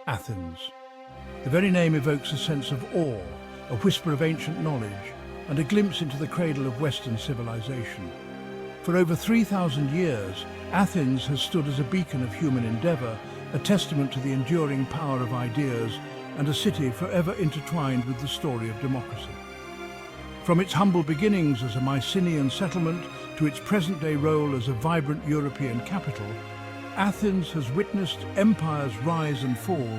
Athens. The very name evokes a sense of awe, a whisper of ancient knowledge, and a glimpse into the cradle of Western civilization. For over 3,000 years, Athens has stood as a beacon of human endeavor, a testament to the enduring power of ideas, and a city forever intertwined with the story of democracy. From its humble beginnings as a Mycenaean settlement to its present-day role as a vibrant European capital, Athens has witnessed empires rise and fall,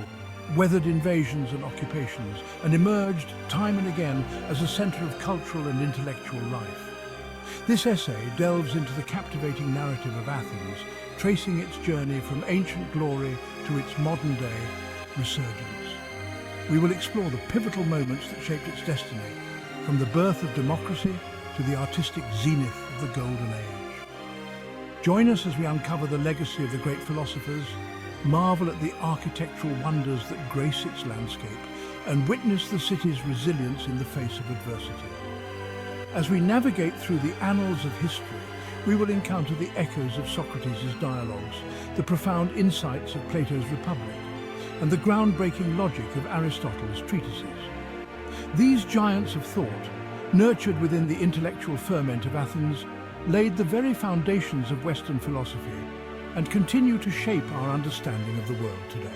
weathered invasions and occupations, and emerged time and again as a center of cultural and intellectual life. This essay delves into the captivating narrative of Athens, tracing its journey from ancient glory to its modern-day resurgence. We will explore the pivotal moments that shaped its destiny, from the birth of democracy to the artistic zenith of the Golden Age. Join us as we uncover the legacy of the great philosophers, marvel at the architectural wonders that grace its landscape, and witness the city's resilience in the face of adversity. As we navigate through the annals of history, we will encounter the echoes of Socrates' dialogues, the profound insights of Plato's Republic, and the groundbreaking logic of Aristotle's treatises. These giants of thought, nurtured within the intellectual ferment of Athens, laid the very foundations of Western philosophy and continue to shape our understanding of the world today.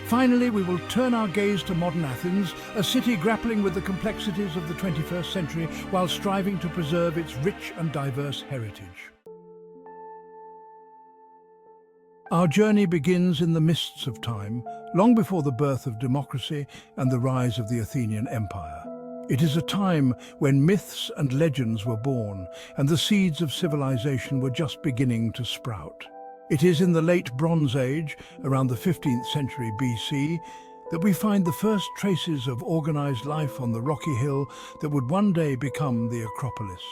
Finally, we will turn our gaze to modern Athens, a city grappling with the complexities of the 21st century while striving to preserve its rich and diverse heritage. Our journey begins in the mists of time, long before the birth of democracy and the rise of the Athenian Empire. It is a time when myths and legends were born, and the seeds of civilization were just beginning to sprout. It is in the late Bronze Age, around the 15th century BC, that we find the first traces of organized life on the rocky hill that would one day become the Acropolis.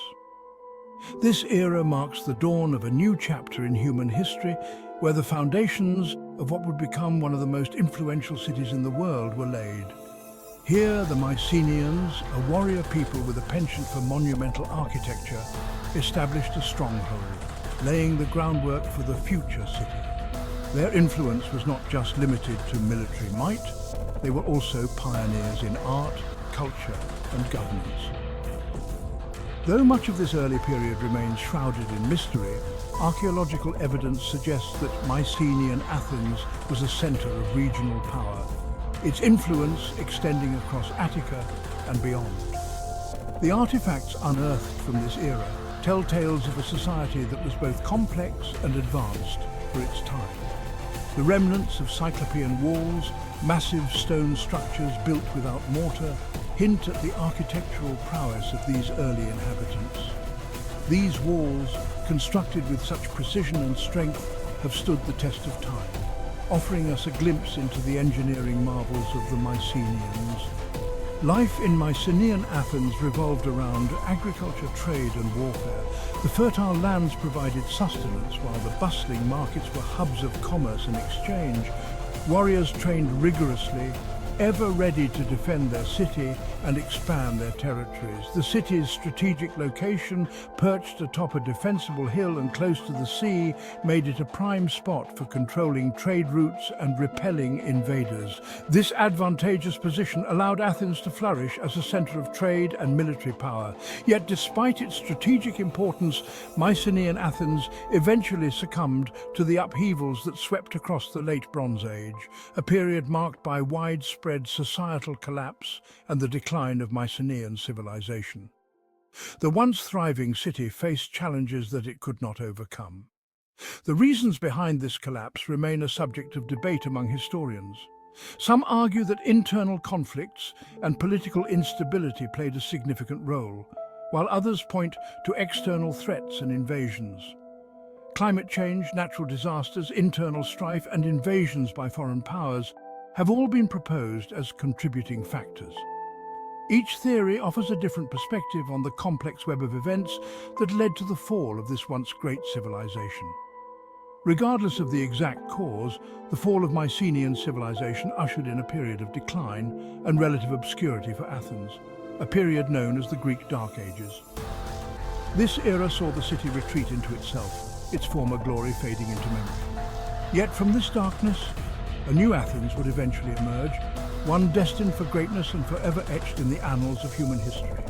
This era marks the dawn of a new chapter in human history, where the foundations of what would become one of the most influential cities in the world were laid. Here, the Mycenaeans, a warrior people with a penchant for monumental architecture, established a stronghold, laying the groundwork for the future city. Their influence was not just limited to military might, they were also pioneers in art, culture, and governance. Though much of this early period remains shrouded in mystery, archaeological evidence suggests that Mycenaean Athens was a center of regional power, its influence extending across Attica and beyond. The artifacts unearthed from this era tell tales of a society that was both complex and advanced for its time. The remnants of Cyclopean walls, massive stone structures built without mortar, hint at the architectural prowess of these early inhabitants. These walls, constructed with such precision and strength, have stood the test of time, offering us a glimpse into the engineering marvels of the Mycenaeans. Life in Mycenaean Athens revolved around agriculture, trade and warfare. The fertile lands provided sustenance, while the bustling markets were hubs of commerce and exchange. Warriors trained rigorously, ever ready to defend their city and expand their territories. The city's strategic location, perched atop a defensible hill and close to the sea, made it a prime spot for controlling trade routes and repelling invaders. This advantageous position allowed Athens to flourish as a center of trade and military power. Yet despite its strategic importance, Mycenaean Athens eventually succumbed to the upheavals that swept across the late Bronze Age, a period marked by widespread societal collapse and the decline of Mycenaean civilization. The once thriving city faced challenges that it could not overcome. The reasons behind this collapse remain a subject of debate among historians. Some argue that internal conflicts and political instability played a significant role, while others point to external threats and invasions. Climate change, natural disasters, internal strife, and invasions by foreign powers have all been proposed as contributing factors. Each theory offers a different perspective on the complex web of events that led to the fall of this once great civilization. Regardless of the exact cause, the fall of Mycenaean civilization ushered in a period of decline and relative obscurity for Athens, a period known as the Greek Dark Ages. This era saw the city retreat into itself, its former glory fading into memory. Yet from this darkness, A new Athens would eventually emerge, one destined for greatness and forever etched in the annals of human history.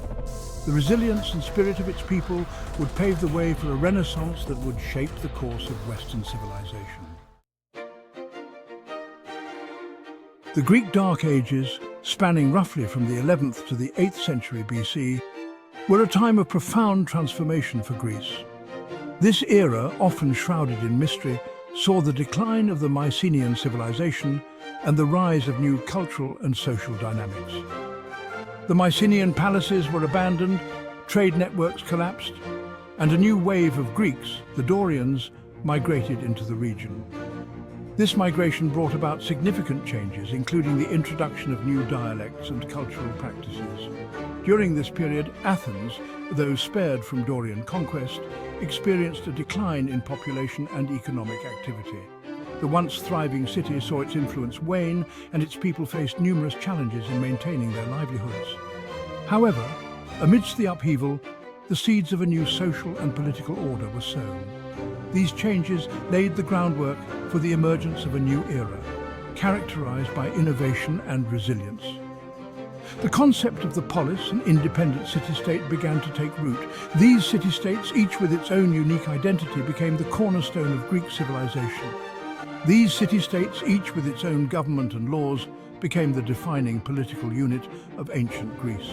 The resilience and spirit of its people would pave the way for a renaissance that would shape the course of Western civilization. The Greek Dark Ages, spanning roughly from the 11th to the 8th century BC, were a time of profound transformation for Greece. This era, often shrouded in mystery, saw the decline of the Mycenaean civilization and the rise of new cultural and social dynamics. The Mycenaean palaces were abandoned, trade networks collapsed, and a new wave of Greeks, the Dorians, migrated into the region. This migration brought about significant changes, including the introduction of new dialects and cultural practices. During this period, Athens, though spared from Dorian conquest, experienced a decline in population and economic activity. The once thriving city saw its influence wane, and its people faced numerous challenges in maintaining their livelihoods. However, amidst the upheaval, the seeds of a new social and political order were sown. These changes laid the groundwork for the emergence of a new era, characterized by innovation and resilience. The concept of the polis, an independent city-state, began to take root. These city-states, each with its own unique identity, became the cornerstone of Greek civilization. These city-states, each with its own government and laws, became the defining political unit of ancient Greece.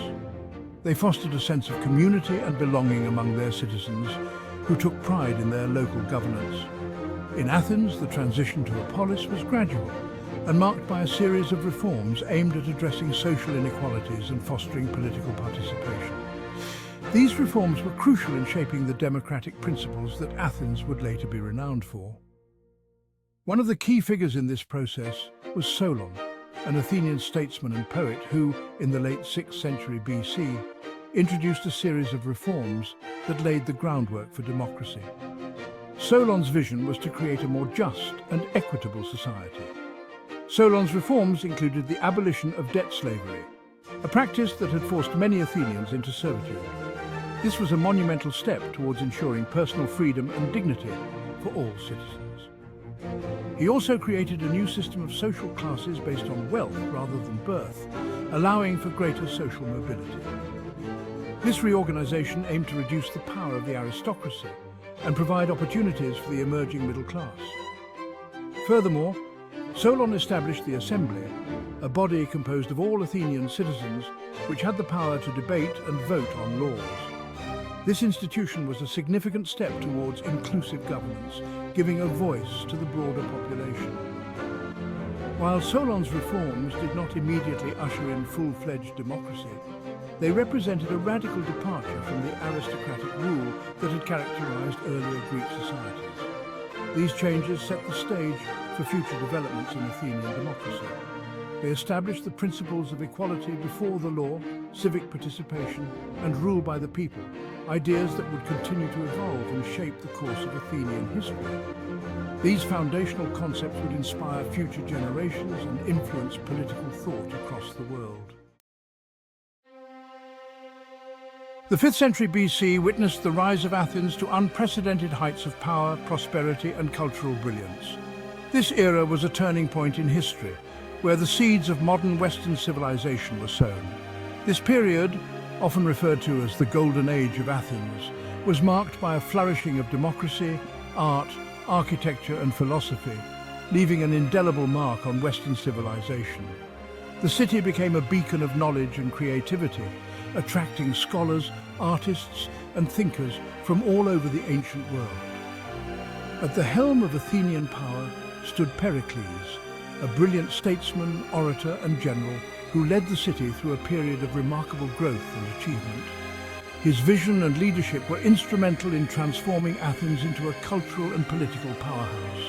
They fostered a sense of community and belonging among their citizens, who took pride in their local governance. In Athens, the transition to a polis was gradual and marked by a series of reforms aimed at addressing social inequalities and fostering political participation. These reforms were crucial in shaping the democratic principles that Athens would later be renowned for. One of the key figures in this process was Solon, an Athenian statesman and poet who, in the late 6th century BC, introduced a series of reforms that laid the groundwork for democracy. Solon's vision was to create a more just and equitable society. Solon's reforms included the abolition of debt slavery, a practice that had forced many Athenians into servitude. This was a monumental step towards ensuring personal freedom and dignity for all citizens. He also created a new system of social classes based on wealth rather than birth, allowing for greater social mobility. This reorganization aimed to reduce the power of the aristocracy and provide opportunities for the emerging middle class. Furthermore, Solon established the Assembly, a body composed of all Athenian citizens which had the power to debate and vote on laws. This institution was a significant step towards inclusive governance, giving a voice to the broader population. While Solon's reforms did not immediately usher in full-fledged democracy, they represented a radical departure from the aristocratic rule that had characterized earlier Greek societies. These changes set the stage for future developments in Athenian democracy. They established the principles of equality before the law, civic participation, and rule by the people, ideas that would continue to evolve and shape the course of Athenian history. These foundational concepts would inspire future generations and influence political thought across the world. The 5th century BC witnessed the rise of Athens to unprecedented heights of power, prosperity, and cultural brilliance. This era was a turning point in history, where the seeds of modern Western civilization were sown. This period, often referred to as the Golden Age of Athens, was marked by a flourishing of democracy, art, architecture, and philosophy, leaving an indelible mark on Western civilization. The city became a beacon of knowledge and creativity, attracting scholars, artists, and thinkers from all over the ancient world. At the helm of Athenian power stood Pericles, a brilliant statesman, orator, and general who led the city through a period of remarkable growth and achievement. His vision and leadership were instrumental in transforming Athens into a cultural and political powerhouse.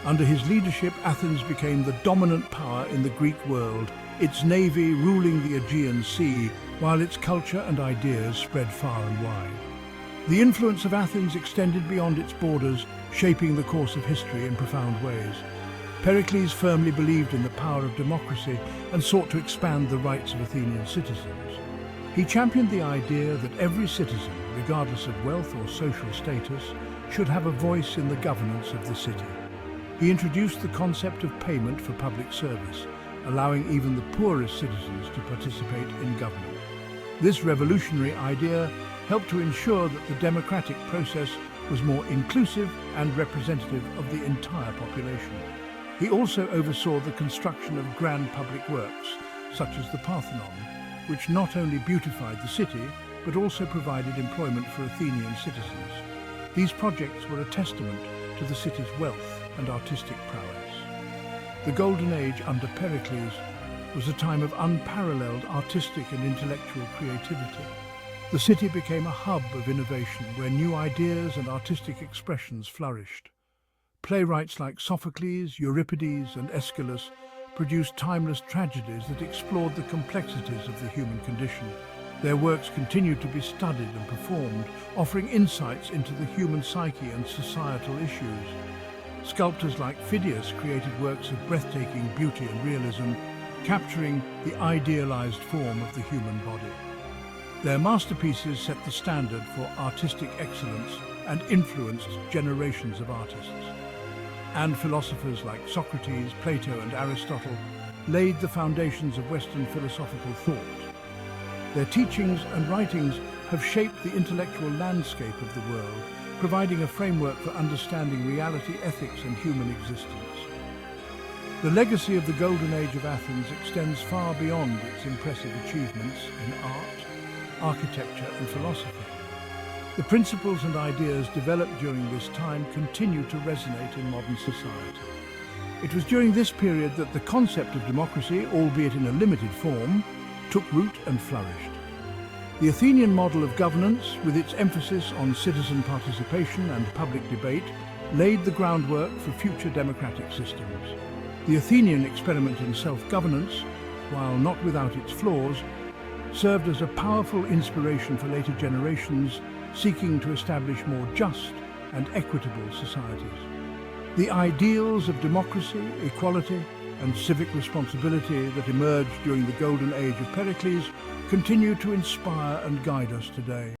Under his leadership, Athens became the dominant power in the Greek world, its navy ruling the Aegean Sea, while its culture and ideas spread far and wide. The influence of Athens extended beyond its borders, shaping the course of history in profound ways. Pericles firmly believed in the power of democracy and sought to expand the rights of Athenian citizens. He championed the idea that every citizen, regardless of wealth or social status, should have a voice in the governance of the city. He introduced the concept of payment for public service, allowing even the poorest citizens to participate in government. This revolutionary idea helped to ensure that the democratic process was more inclusive and representative of the entire population. He also oversaw the construction of grand public works, such as the Parthenon, which not only beautified the city, but also provided employment for Athenian citizens. These projects were a testament to the city's wealth and artistic prowess. The Golden Age under Pericles was a time of unparalleled artistic and intellectual creativity. The city became a hub of innovation where new ideas and artistic expressions flourished. Playwrights like Sophocles, Euripides, and Aeschylus produced timeless tragedies that explored the complexities of the human condition. Their works continued to be studied and performed, offering insights into the human psyche and societal issues. Sculptors like Phidias created works of breathtaking beauty and realism, capturing the idealized form of the human body. Their masterpieces set the standard for artistic excellence and influenced generations of artists. And philosophers like Socrates, Plato, and Aristotle laid the foundations of Western philosophical thought. Their teachings and writings have shaped the intellectual landscape of the world, providing a framework for understanding reality, ethics, and human existence. The legacy of the Golden Age of Athens extends far beyond its impressive achievements in art, architecture, and philosophy. The principles and ideas developed during this time continue to resonate in modern society. It was during this period that the concept of democracy, albeit in a limited form, took root and flourished. The Athenian model of governance, with its emphasis on citizen participation and public debate, laid the groundwork for future democratic systems. The Athenian experiment in self-governance, while not without its flaws, served as a powerful inspiration for later generations seeking to establish more just and equitable societies. The ideals of democracy, equality, and civic responsibility that emerged during the Golden Age of Pericles continue to inspire and guide us today.